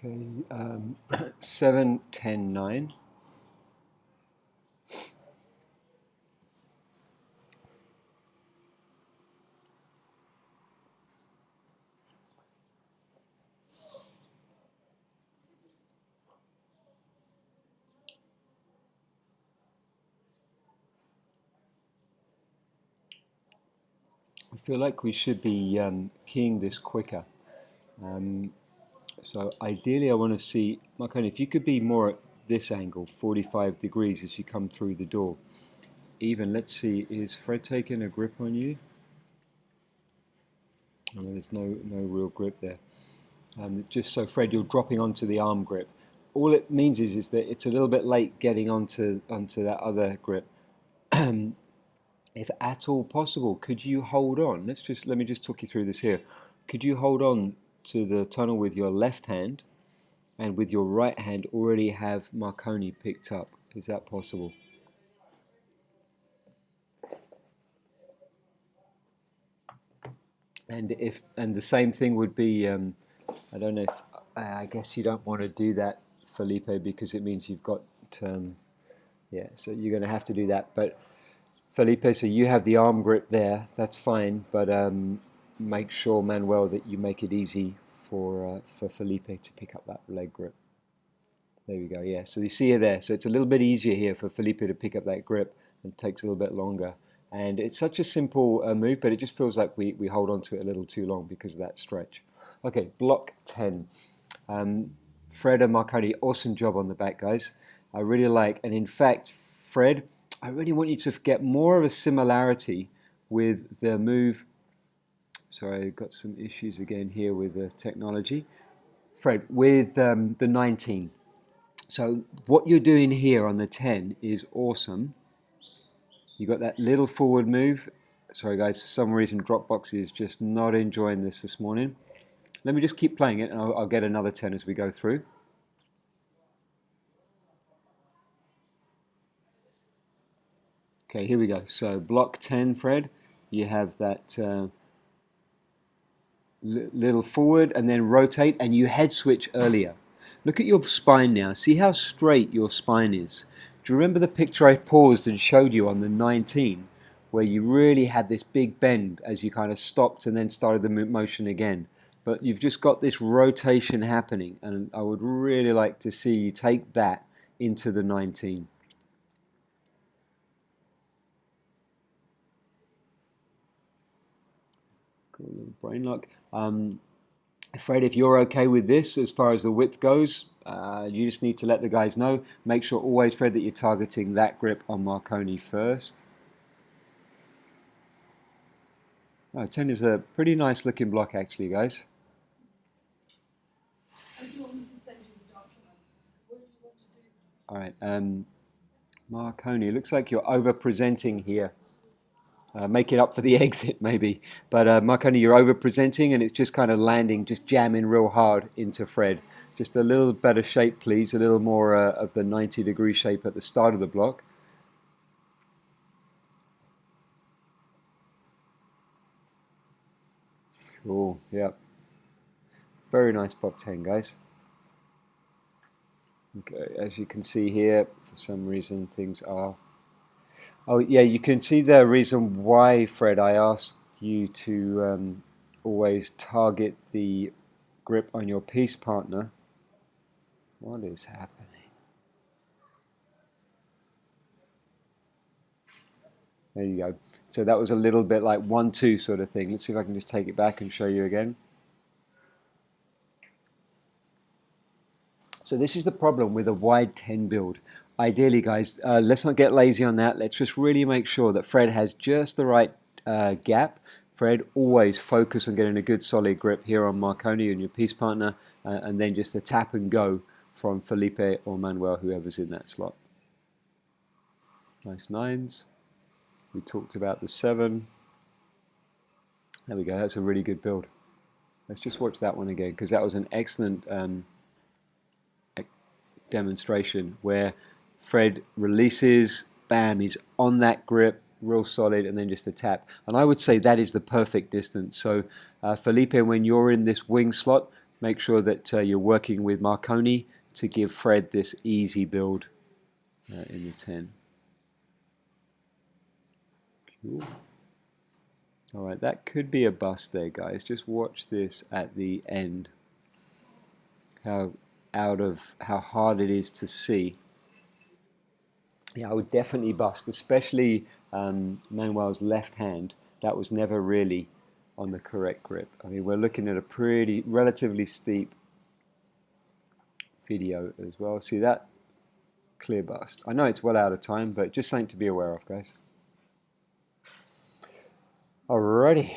Okay, 7, 10, 9. I feel like we should be keying this quicker. Um, so ideally I want to see, Marconi, if you could be more at this angle, 45 degrees as you come through the door. Even, let's see, is Fred taking a grip on you? I mean, there's no real grip there. Just so, Fred, you're dropping onto the arm grip. All it means is that it's a little bit late getting onto that other grip. If at all possible, could you hold on? Let me just talk you through this here. Could you hold on to the tunnel with your left hand, and with your right hand already have Marconi picked up? Is that possible? And the same thing would be, I don't know if I guess you don't want to do that, Felipe, because it means you've got yeah. So you're going to have to do that, but. Felipe, so you have the arm grip there, that's fine, but make sure, Manuel, that you make it easy for Felipe to pick up that leg grip. There we go, yeah. So you see it there. So it's a little bit easier here for Felipe to pick up that grip, and it takes a little bit longer. And it's such a simple move, but it just feels like we hold on to it a little too long because of that stretch. Okay, block 10. Fred and Marconi, awesome job on the back, guys. I really like, and in fact, Fred, I really want you to get more of a similarity with the move. Sorry, I've got some issues again here with the technology. Fred, with the 19. So what you're doing here on the 10 is awesome. You got that little forward move. Sorry guys, for some reason Dropbox is just not enjoying this morning. Let me just keep playing it and I'll get another 10 as we go through. Okay, here we go. So block 10, Fred, you have that little forward and then rotate, and you head switch earlier. Look at your spine now. See how straight your spine is. Do you remember the picture I paused and showed you on the 19 where you really had this big bend as you kind of stopped and then started the motion again? But you've just got this rotation happening, and I would really like to see you take that into the 19. Cool little brain lock. Fred, if you're okay with this as far as the width goes, you just need to let the guys know. Make sure always, Fred, that you're targeting that grip on Marconi first. Oh, 10 is a pretty nice looking block actually, guys. All right, Marconi, looks like you're over-presenting here. Make it up for the exit maybe. But Marconi, you're over-presenting and it's just kind of landing, just jamming real hard into Fred. Just a little better shape, please. A little more of the 90-degree shape at the start of the block. Cool, yeah. Very nice block 10, guys. Okay, as you can see here, for some reason things are... Oh, yeah, you can see the reason why, Fred, I asked you to always target the grip on your piece partner. What is happening? There you go. So that was a little bit like 1-2 sort of thing. Let's see if I can just take it back and show you again. So this is the problem with a wide 10 build. Ideally, guys, let's not get lazy on that. Let's just really make sure that Fred has just the right gap. Fred, always focus on getting a good solid grip here on Marconi and your piece partner, and then just the tap and go from Felipe or Manuel, whoever's in that slot. Nice 9s. We talked about the 7. There we go, that's a really good build. Let's just watch that one again, because that was an excellent demonstration where Fred releases, bam, he's on that grip, real solid, and then just a tap. And I would say that is the perfect distance. So Felipe, when you're in this wing slot, make sure that you're working with Marconi to give Fred this easy build in the 10. Cool. Alright, that could be a bust there, guys. Just watch this at the end. How hard it is to see. Yeah, I would definitely bust, especially Manuel's left hand. That was never really on the correct grip. I mean, we're looking at a relatively steep video as well. See that? Clear bust. I know it's well out of time, but just something to be aware of, guys. Alrighty.